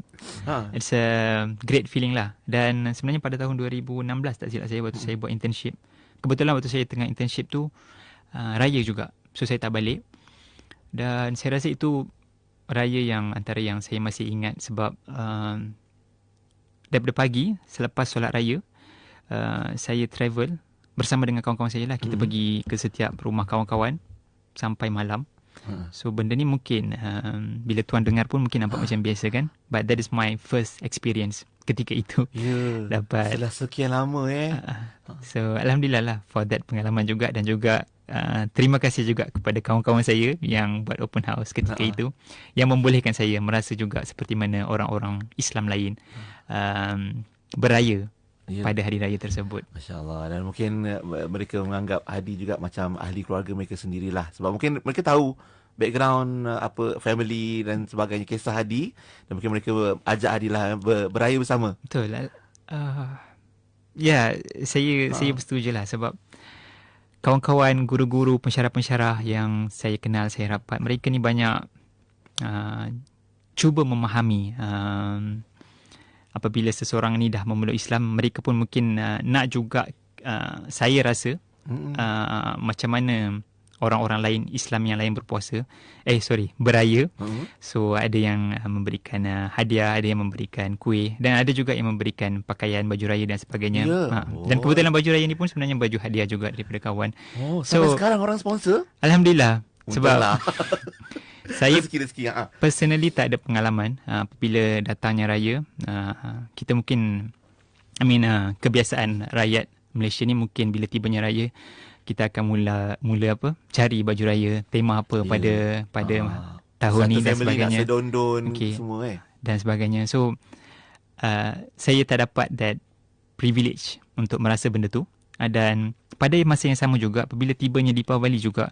Speaker 3: it's a great feeling lah. Dan sebenarnya pada tahun 2016 tak silap saya, waktu saya buat internship, kebetulan waktu saya tengah internship tu raya juga. So saya tak balik. Dan saya rasa itu raya yang antara yang saya masih ingat sebab daripada pagi selepas solat raya saya travel bersama dengan kawan-kawan saya lah. Kita pergi ke setiap rumah kawan-kawan sampai malam. So benda ni mungkin bila tuan dengar pun mungkin nampak macam biasa kan, but that is my first experience ketika itu. Dapat
Speaker 2: setelah sekian lama
Speaker 3: So Alhamdulillah lah for that pengalaman juga. Dan juga terima kasih juga kepada kawan-kawan saya yang buat open house ketika itu, yang membolehkan saya merasa juga seperti mana orang-orang Islam lain beraya pada hari raya tersebut.
Speaker 2: Masya Allah. Dan mungkin mereka menganggap Hadi juga macam ahli keluarga mereka sendirilah. Sebab mungkin mereka tahu background apa family dan sebagainya, kisah Hadi, dan mungkin mereka ajak Hadi lah beraya bersama.
Speaker 3: Betul. Ya, saya bersetuju lah sebab kawan-kawan guru-guru pensyarah-pensyarah yang saya kenal, saya rapat, mereka ni banyak cuba memahami apabila seseorang ni dah memeluk Islam, mereka pun mungkin nak juga saya rasa macam mana orang-orang lain Islam yang lain berpuasa, beraya. So ada yang memberikan hadiah, ada yang memberikan kuih, dan ada juga yang memberikan pakaian, baju raya dan sebagainya. Dan kebetulan baju raya ni pun sebenarnya baju hadiah juga daripada kawan.
Speaker 2: Sampai sekarang orang sponsor?
Speaker 3: Alhamdulillah. Sebab saya
Speaker 2: rezeki.
Speaker 3: Personally tak ada pengalaman apabila datangnya raya. Kita mungkin kebiasaan rakyat Malaysia ni mungkin bila tibanya raya kita akan mula cari baju raya, tema apa pada tahun ni dan sebagainya.
Speaker 2: Satu sedondon semua
Speaker 3: dan sebagainya. So saya tak dapat that privilege untuk merasa benda tu. Dan pada masa yang sama juga apabila tibanya Deepavali juga,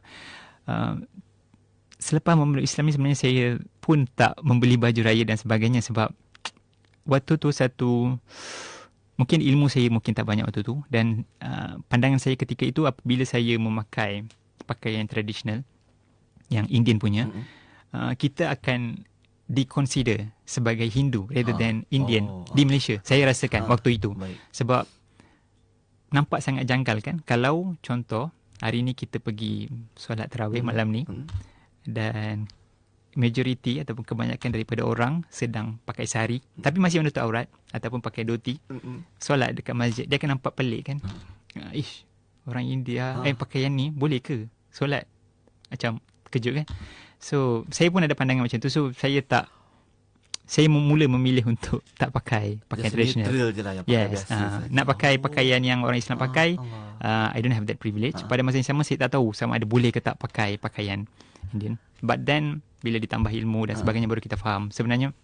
Speaker 3: selepas memeluk Islam ni sebenarnya saya pun tak membeli baju raya dan sebagainya sebab waktu tu mungkin ilmu saya mungkin tak banyak waktu tu, dan pandangan saya ketika itu apabila saya memakai pakaian tradisional yang Indian punya, kita akan diconsider sebagai Hindu rather than Indian di Malaysia. Saya rasakan waktu itu. Sebab nampak sangat janggal kan kalau contoh hari ni kita pergi solat tarawih malam ni dan majoriti ataupun kebanyakan daripada orang sedang pakai sari tapi masih menutup aurat ataupun pakai dhoti solat dekat masjid, dia akan nampak pelik kan. Orang India pakaian ni boleh ke solat? Macam kejut kan. So saya pun ada pandangan macam tu. So saya mula memilih untuk tak pakai pakaian tradisional.
Speaker 2: Je lah yang pakai biasa.
Speaker 3: Nak pakai pakaian yang orang Islam pakai, I don't have that privilege. Pada masa yang sama saya tak tahu sama ada boleh ke tak pakai pakaian Indian. But then bila ditambah ilmu dan sebagainya baru kita faham sebenarnya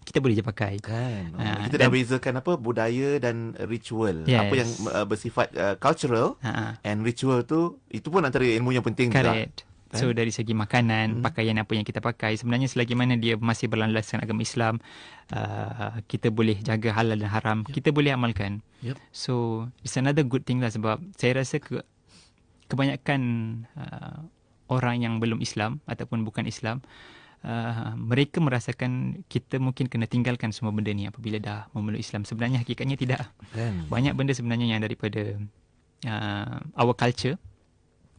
Speaker 3: kita boleh je pakai kan.
Speaker 2: Kita dah bezakan budaya dan ritual. Apa yang bersifat cultural and ritual tu, itu pun antara ilmu yang penting juga.
Speaker 3: So dari segi makanan, pakaian apa yang kita pakai, sebenarnya selagi mana dia masih berlandaskan agama Islam, kita boleh jaga halal dan haram, kita boleh amalkan. So it's another good thing lah sebab saya rasa kebanyakan orang yang belum Islam ataupun bukan Islam, mereka merasakan kita mungkin kena tinggalkan semua benda ni apabila dah memeluk Islam. Sebenarnya hakikatnya tidak. Banyak benda sebenarnya yang daripada our culture,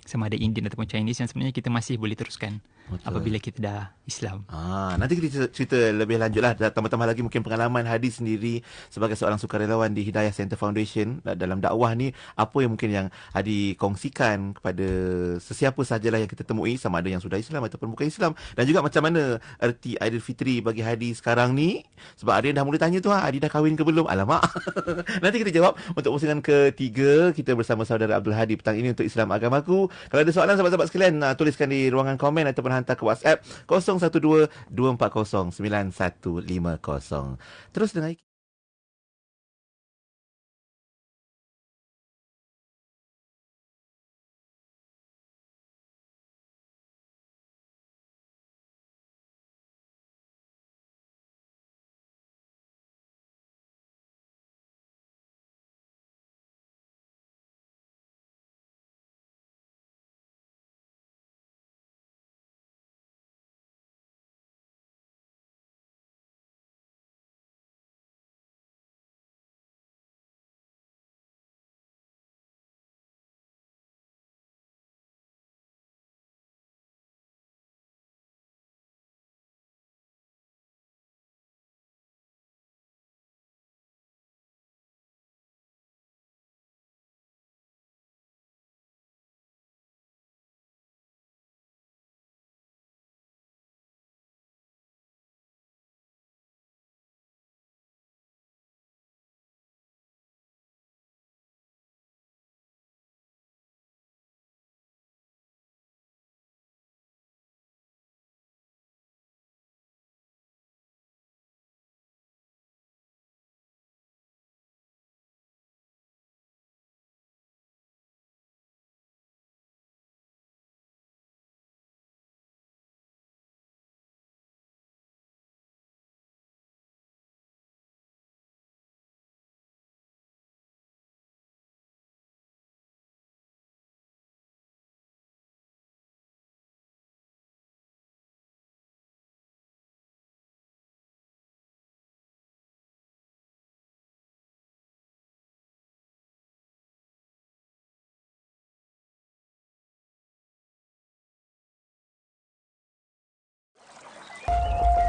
Speaker 3: sama ada Indian ataupun Chinese, yang sebenarnya kita masih boleh teruskan apabila kita dah Islam.
Speaker 2: Nanti kita cerita lebih lanjut lah, tambah-tambah lagi mungkin pengalaman Hadi sendiri sebagai seorang sukarelawan di Hidayah Center Foundation dalam dakwah ni, apa yang mungkin yang Hadi kongsikan kepada sesiapa sahajalah yang kita temui, sama ada yang sudah Islam ataupun bukan Islam, dan juga macam mana erti Aidilfitri bagi Hadi sekarang ni. Sebab ada yang dah mula tanya tu, Hadi dah kahwin ke belum? Alamak. Nanti kita jawab untuk pusingan ketiga kita bersama saudara Abdul Hadi petang ini untuk Islam Agamaku. Kalau ada soalan sahabat-sahabat sekalian, tuliskan di ruangan komen ataupun hantar ke WhatsApp 012-240-9150. Terus dengan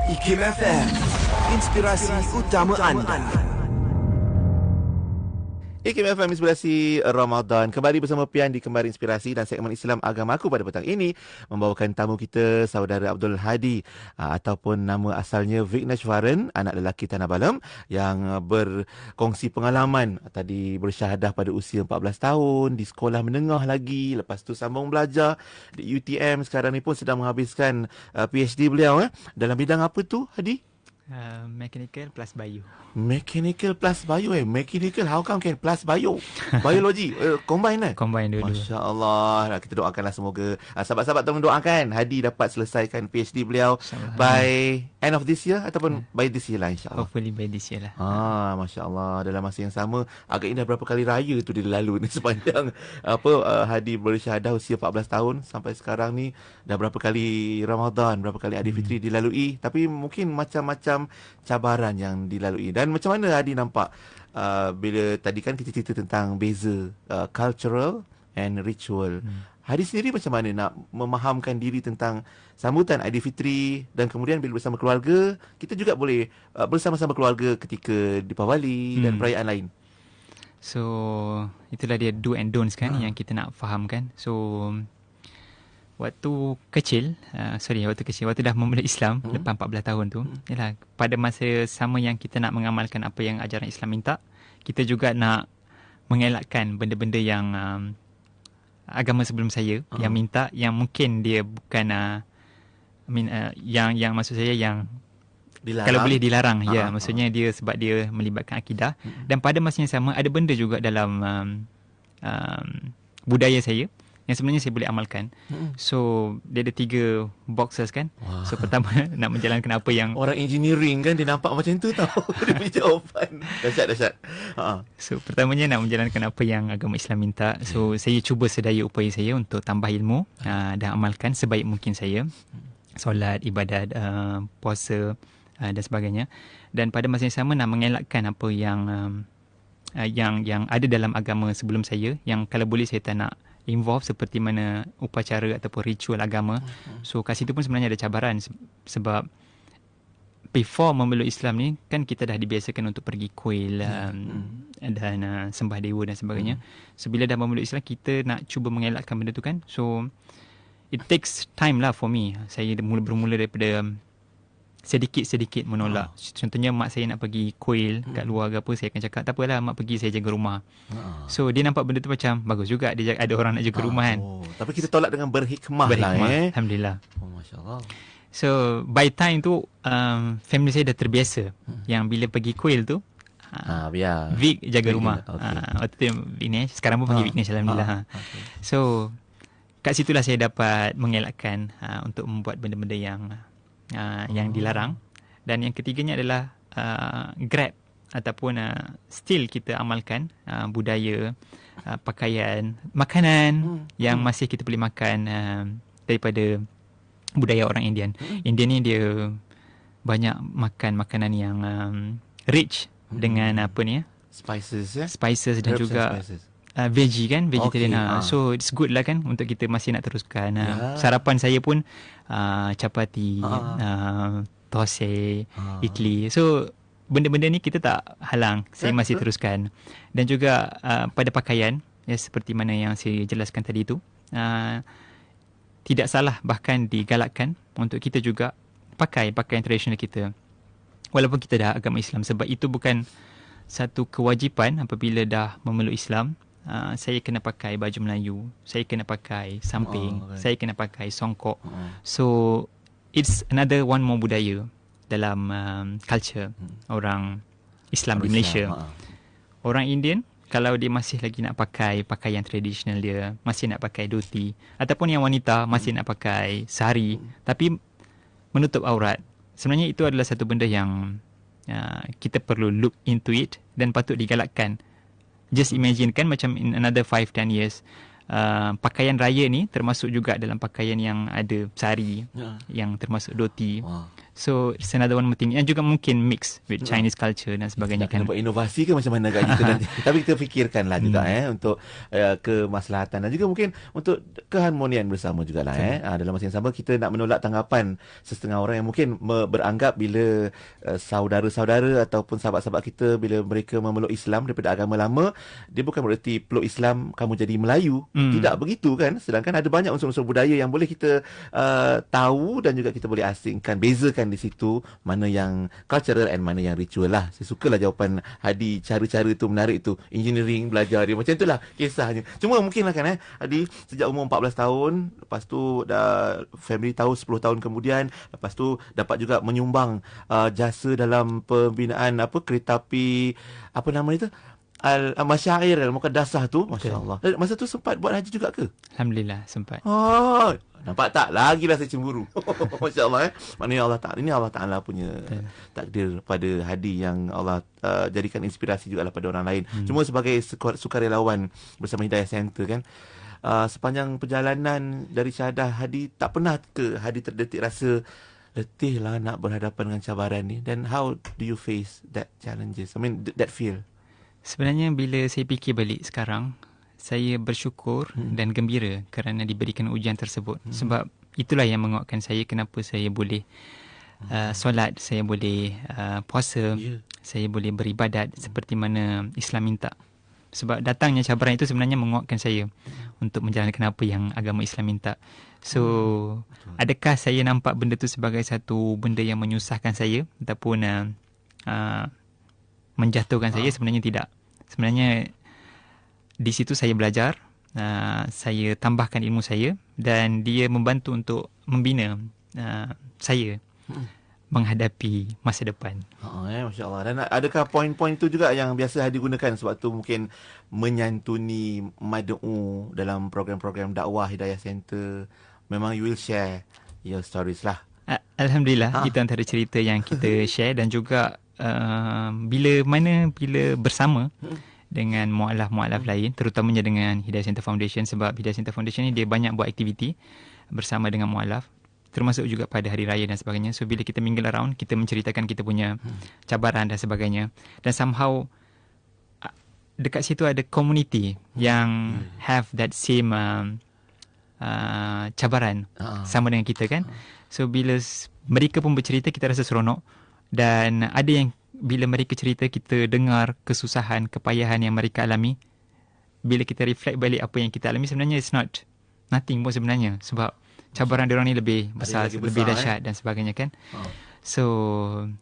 Speaker 5: IKIM FM, inspirasi utama anda.
Speaker 2: IKIM FM Inspirasi Ramadan. Kembali bersama Pian di Kembali Inspirasi dan segmen Islam Agamaku pada petang ini membawakan tamu kita saudara Abdul Hadi ataupun nama asalnya Vigneshwaran, anak lelaki Tanah Balam yang berkongsi pengalaman tadi bersyahadah pada usia 14 tahun di sekolah menengah lagi, lepas tu sambung belajar di UTM, sekarang ni pun sedang menghabiskan PhD beliau dalam bidang apa tu Hadi?
Speaker 3: Mechanical plus bio.
Speaker 2: Mechanical plus bio Mechanical, how come can plus bio? Biology, combine
Speaker 3: Combine dulu.
Speaker 2: Masya Allah. Kita doakanlah semoga sahabat-sahabat tolong doakan Hadi dapat selesaikan PhD beliau by end of this year ataupun by this year lah, insyaAllah.
Speaker 3: Hopefully by this year lah.
Speaker 2: Masya Allah. Dalam masa yang sama, agak indah berapa kali raya tu dia lalu ni sepanjang Hadi bersyahadah usia 14 tahun sampai sekarang ni. Dah berapa kali Ramadan, berapa kali Aidilfitri dilalui, tapi mungkin macam-macam cabaran yang dilalui. Dan macam mana Hadi nampak bila tadi kan kita cerita tentang beza cultural and ritual. Hadi sendiri macam mana nak memahamkan diri tentang sambutan Aidilfitri dan kemudian bila bersama keluarga, kita juga boleh bersama-sama keluarga ketika Deepawali dan perayaan lain.
Speaker 3: So itulah dia do and don'ts kan yang kita nak fahamkan. So waktu kecil, waktu dah memeluk Islam lepas 14 tahun tu, yalah, pada masa sama yang kita nak mengamalkan apa yang ajaran Islam minta, kita juga nak mengelakkan benda-benda yang agama sebelum saya yang minta, yang mungkin dia bukan yang maksud saya yang dilarang. Kalau boleh dilarang, maksudnya dia sebab dia melibatkan akidah. Dan pada masa yang sama ada benda juga dalam budaya saya yang sebenarnya saya boleh amalkan. So dia ada 3 boxes kan. So pertama nak menjalankan apa yang
Speaker 2: orang engineering kan, dia nampak macam tu tau. Dia punya jawapan dahsyat.
Speaker 3: So pertamanya nak menjalankan apa yang agama Islam minta. So saya cuba sedaya upaya saya untuk tambah ilmu dan amalkan sebaik mungkin saya. Solat, ibadat, puasa dan sebagainya. Dan pada masa yang sama nak mengelakkan apa yang ada dalam agama sebelum saya, yang kalau boleh saya tak nak involve, seperti mana upacara ataupun ritual agama. So kat situ pun sebenarnya ada cabaran sebab before memeluk Islam ni kan kita dah dibiasakan untuk pergi kuil dan sembah dewa dan sebagainya. So bila dah memeluk Islam, kita nak cuba mengelakkan benda tu kan. So it takes time lah for me. Saya bermula daripada sedikit-sedikit menolak. Contohnya mak saya nak pergi kuil kat luar ke apa, saya akan cakap tak apalah mak pergi, saya jaga rumah. So dia nampak benda tu macam bagus juga, dia ada orang nak jaga rumah kan.
Speaker 2: Tapi kita tolak dengan berhikmah lah.
Speaker 3: Alhamdulillah.
Speaker 2: Masya Allah.
Speaker 3: So by time tu family saya dah terbiasa yang bila pergi kuil tu Vic jaga rumah. Waktu tu Vignesh, sekarang pun panggil Vignesh, alhamdulillah. So kat situlah saya dapat mengelakkan untuk membuat benda-benda yang dilarang. Dan yang ketiganya adalah Grab ataupun still kita amalkan budaya, pakaian, makanan yang masih kita boleh makan daripada budaya orang Indian. Indian ni dia banyak makan makanan yang rich dengan spices dan juga veggie kan, vegetarian. So it's good lah kan untuk kita masih nak teruskan. Sarapan saya pun chapati, thosai, idli. So benda-benda ni kita tak halang, saya masih teruskan. Dan juga pada pakaian, seperti mana yang saya jelaskan tadi tu, tidak salah, bahkan digalakkan untuk kita juga pakai pakaian tradisional kita walaupun kita dah agama Islam, sebab itu bukan satu kewajipan. Apabila dah memeluk Islam, saya kena pakai baju Melayu, saya kena pakai samping, saya kena pakai songkok. So it's another one more budaya dalam culture orang Islam di Malaysia. Orang Indian, kalau dia masih lagi nak pakai pakaian tradisional dia, masih nak pakai dhoti, ataupun yang wanita masih nak pakai sari tapi menutup aurat, sebenarnya itu adalah satu benda yang kita perlu look into it dan patut digalakkan. Just imagine kan, macam in another 5-10 years, pakaian raya ni termasuk juga dalam pakaian yang ada sari, yang termasuk dhoti. So it's another one more thing. Yang juga mungkin mix with Chinese culture dan sebagainya
Speaker 2: Nak
Speaker 3: kan.
Speaker 2: buat inovasi ke macam mana kat kita nanti. Tapi kita fikirkanlah juga untuk kemaslahatan dan juga mungkin untuk keharmonian bersama jugalah dalam masa yang sama kita nak menolak tanggapan setengah orang yang mungkin beranggap bila saudara-saudara ataupun sahabat-sahabat kita bila mereka memeluk Islam daripada agama lama, dia bukan bererti peluk Islam kamu jadi Melayu. Tidak begitu kan. Sedangkan ada banyak unsur-unsur budaya yang boleh kita tahu dan juga kita boleh asingkan, bezakan di situ mana yang cultural and mana yang ritual lah. Saya sukalah jawapan Hadi, cara-cara tu menarik tu. Engineering belajar dia macam itulah kisahnya. Cuma mungkin lah kan Hadi sejak umur 14 tahun, lepas tu dah family tahu 10 tahun kemudian, lepas tu dapat juga menyumbang jasa dalam pembinaan kereta api apa nama itu? Al-Masyair Al-Muqaddasah tu, masya-Allah. Masa tu sempat buat haji juga ke?
Speaker 3: Alhamdulillah sempat.
Speaker 2: Oh, nampak tak? Lagilah saya cemburu. Masya-Allah Maknanya Allah Ta'ala, ini Allah Ta'ala punya takdir pada Hadi yang Allah jadikan inspirasi juga pada orang lain. Cuma sebagai sukarelawan bersama Hidayah Center kan, sepanjang perjalanan dari syahadah Hadi, tak pernah ke Hadi terdetik rasa letih lah nak berhadapan dengan cabaran ni? Then how do you face that challenges? I mean that feel?
Speaker 3: Sebenarnya bila saya fikir balik sekarang, saya bersyukur dan gembira kerana diberikan ujian tersebut. Sebab itulah yang menguatkan saya kenapa saya boleh solat, saya boleh puasa, saya boleh beribadat seperti mana Islam minta. Sebab datangnya cabaran itu sebenarnya menguatkan saya untuk menjalankan apa yang agama Islam minta. So, adakah saya nampak benda tu sebagai satu benda yang menyusahkan saya ataupun menjatuhkan saya? Sebenarnya tidak. Sebenarnya di situ saya belajar, saya tambahkan ilmu saya dan dia membantu untuk membina saya menghadapi masa depan.
Speaker 2: Masya Allah. Dan adakah poin-poin itu juga yang biasa Hadi gunakan sewaktu mungkin menyantuni mad'u dalam program-program dakwah Hidayah Center? Memang you will share your stories lah.
Speaker 3: Alhamdulillah, itu antara cerita yang kita share dan juga bila bersama dengan mualaf-mualaf lain, terutamanya dengan Hidayah Center Foundation, sebab Hidayah Center Foundation ni dia banyak buat aktiviti bersama dengan mualaf, termasuk juga pada hari raya dan sebagainya. So bila kita mingle around, kita menceritakan kita punya cabaran dan sebagainya, dan somehow dekat situ ada community yang have that same cabaran sama dengan kita kan. So bila mereka pun bercerita, kita rasa seronok. Dan ada yang bila mereka cerita, kita dengar kesusahan, kepayahan yang mereka alami. Bila kita reflect balik apa yang kita alami, sebenarnya it's not nothing pun sebenarnya. Sebab cabaran diorang ni lebih besar, lebih dahsyat dan sebagainya kan. So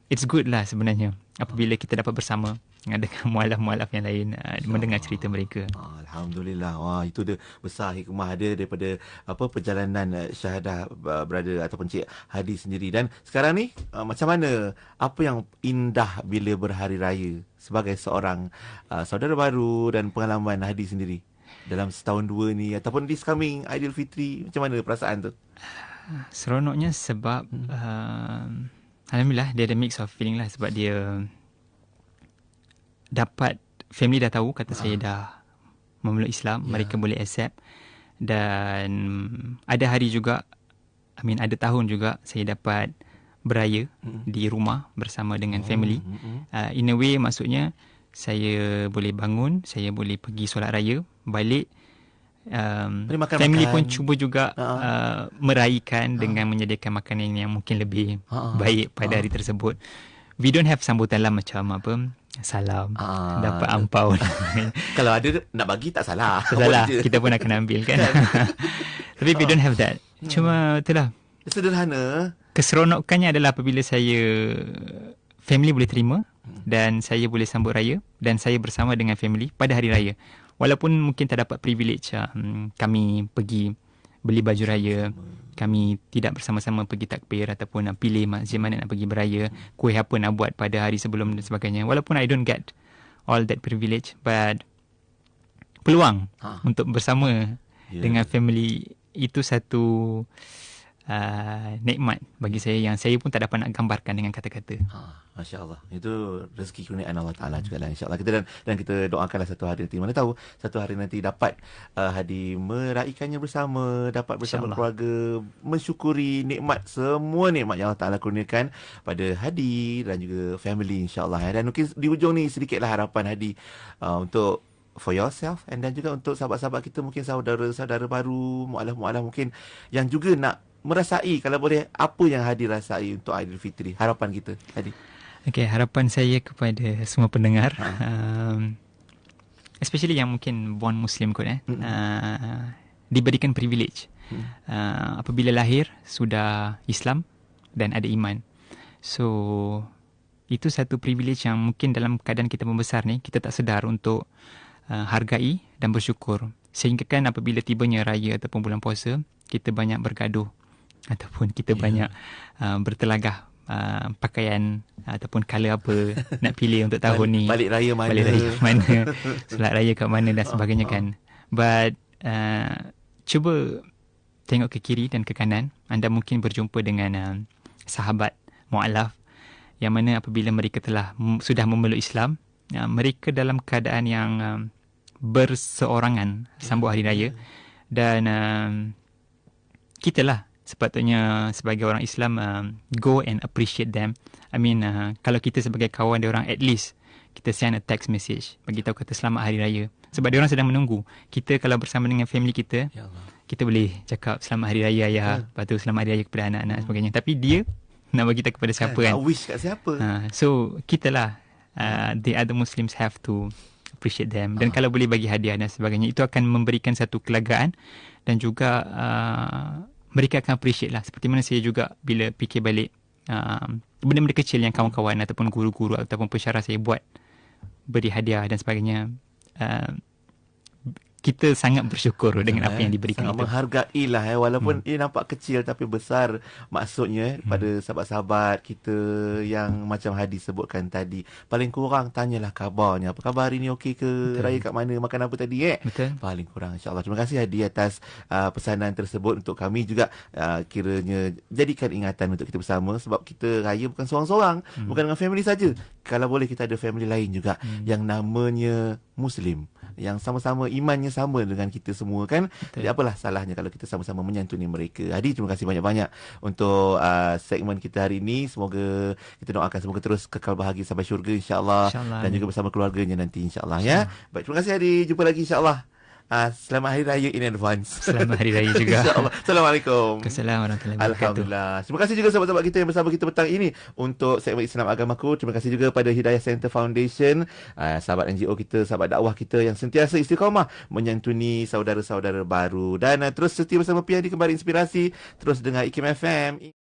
Speaker 3: it's good lah sebenarnya apabila kita dapat bersama dengan mualaf-mualaf yang lain mendengar cerita mereka.
Speaker 2: Alhamdulillah. Wah, itu dia besar hikmah dia daripada perjalanan syahadah brother ataupun Cik Hadi sendiri. Dan sekarang ni macam mana, apa yang indah bila berhari raya sebagai seorang saudara baru, dan pengalaman Hadi sendiri dalam setahun dua ni ataupun this coming Aidilfitri, macam mana perasaan tu?
Speaker 3: Seronoknya sebab alhamdulillah dia ada mix of feeling lah, sebab dia dapat family dah tahu kata saya dah memeluk Islam, mereka boleh accept. Dan ada hari juga, ada tahun juga saya dapat beraya di rumah bersama dengan family. In a way maksudnya saya boleh bangun, saya boleh pergi solat raya, balik. Family pun cuba juga meraihkan dengan menyediakan makanan yang mungkin lebih baik pada hari tersebut. We don't have sambutan lah macam salam, dapat ampau.
Speaker 2: Kalau ada nak bagi tak salah.
Speaker 3: Tak salah, kita pun akan ambil kan. Tapi we don't have that. Cuma itulah,
Speaker 2: sederhana.
Speaker 3: Keseronokannya adalah apabila family boleh terima dan saya boleh sambut raya dan saya bersama dengan family pada hari raya. Walaupun mungkin tak dapat privilege kami pergi beli baju raya, kami tidak bersama-sama pergi takbir ataupun nak pilih masjid mana nak pergi beraya, kuih apa nak buat pada hari sebelum dan sebagainya. Walaupun I don't get all that privilege, but peluang untuk bersama dengan family itu satu nikmat bagi saya yang saya pun tak dapat nak gambarkan dengan kata-kata.
Speaker 2: Masya Allah. Itu rezeki kurniaan Allah Ta'ala juga lah, insyaAllah. Kita dan kita doakanlah satu hari nanti, mana tahu satu hari nanti dapat Hadi meraihkannya bersama, dapat bersama keluarga mensyukuri nikmat, semua nikmat yang Allah Ta'ala kurniakan pada Hadi dan juga family, insyaAllah. Dan mungkin di ujung ni sedikitlah harapan Hadi untuk for yourself, and dan juga untuk sahabat-sahabat kita, mungkin saudara-saudara baru, mu'alaf-mu'alaf mungkin yang juga nak merasai, kalau boleh, apa yang Hadi rasai untuk Aidilfitri. Harapan kita, Hadi.
Speaker 3: Okey, harapan saya kepada semua pendengar, especially yang mungkin born Muslim kot, diberikan privilege. Apabila lahir sudah Islam dan ada iman. So, itu satu privilege yang mungkin dalam keadaan kita membesar ni, kita tak sedar untuk hargai dan bersyukur. Sehingga kan apabila tibanya raya ataupun bulan puasa, kita banyak bergaduh ataupun kita banyak bertelagah pakaian ataupun colour apa nak pilih untuk tahun ni.
Speaker 2: Balik raya mana,
Speaker 3: solat raya kat mana dan sebagainya kan. But cuba tengok ke kiri dan ke kanan. Anda mungkin berjumpa dengan sahabat mu'alaf yang mana apabila mereka sudah memeluk Islam, mereka dalam keadaan yang berseorangan sambut hari raya. Dan kita lah sepatutnya sebagai orang Islam go and appreciate them. I mean, kalau kita sebagai kawan dia orang, at least kita send a text message bagi tahu kata selamat hari raya, sebab dia orang sedang menunggu. Kita kalau bersama dengan family kita, kita boleh cakap selamat hari raya ayah, lepas tu selamat hari raya kepada anak-anak dan sebagainya. Tapi dia nak bagi kita kepada siapa kan?
Speaker 2: Nak wish kat siapa?
Speaker 3: So kita lah, the other Muslims have to appreciate them. Dan kalau boleh bagi hadiah dan sebagainya, itu akan memberikan satu kelegaan dan juga mereka akan appreciate lah. Seperti mana saya juga bila fikir balik benda-benda kecil yang kawan-kawan ataupun guru-guru ataupun pensyarah saya buat, beri hadiah dan sebagainya, kita sangat bersyukur dengan apa yang diberikan itu.
Speaker 2: Menghargai lah walaupun ia nampak kecil tapi besar maksudnya pada sahabat-sahabat kita yang macam Hadi sebutkan tadi. Paling kurang tanyalah khabarnya. Apa khabar hari ni, okey ke? Betul. Raya kat mana? Makan apa tadi? Betul. Paling kurang, insyaAllah. Terima kasih Hadi atas pesanan tersebut untuk kami juga. Kiranya jadikan ingatan untuk kita bersama, sebab kita raya bukan seorang-seorang, bukan dengan family saja. Kalau boleh kita ada family lain juga yang namanya Muslim, yang sama-sama imannya sama dengan kita semua kan. Betul. Jadi apalah salahnya kalau kita sama-sama menyantuni mereka. Hadi, terima kasih banyak-banyak untuk segmen kita hari ini. Semoga kita doakan semoga terus kekal bahagia sampai syurga, insyaAllah. Dan juga bersama keluarganya nanti, insyaAllah. Ya. Baik, terima kasih Hadi. Jumpa lagi insyaAllah. Selamat Hari Raya in advance.
Speaker 3: Selamat Hari Raya juga.
Speaker 2: InsyaAllah. Assalamualaikum.
Speaker 3: Assalamualaikum warahmatullahi wabarakatuh.
Speaker 2: Alhamdulillah. Terima kasih juga sahabat-sahabat kita yang bersama kita petang ini untuk segmen Islam Agamaku. Terima kasih juga pada Hidayah Center Foundation, sahabat NGO kita, sahabat dakwah kita yang sentiasa istiqamah menyantuni saudara-saudara baru. Dan terus setia bersama PID Kembali Inspirasi. Terus dengar IKIM FM.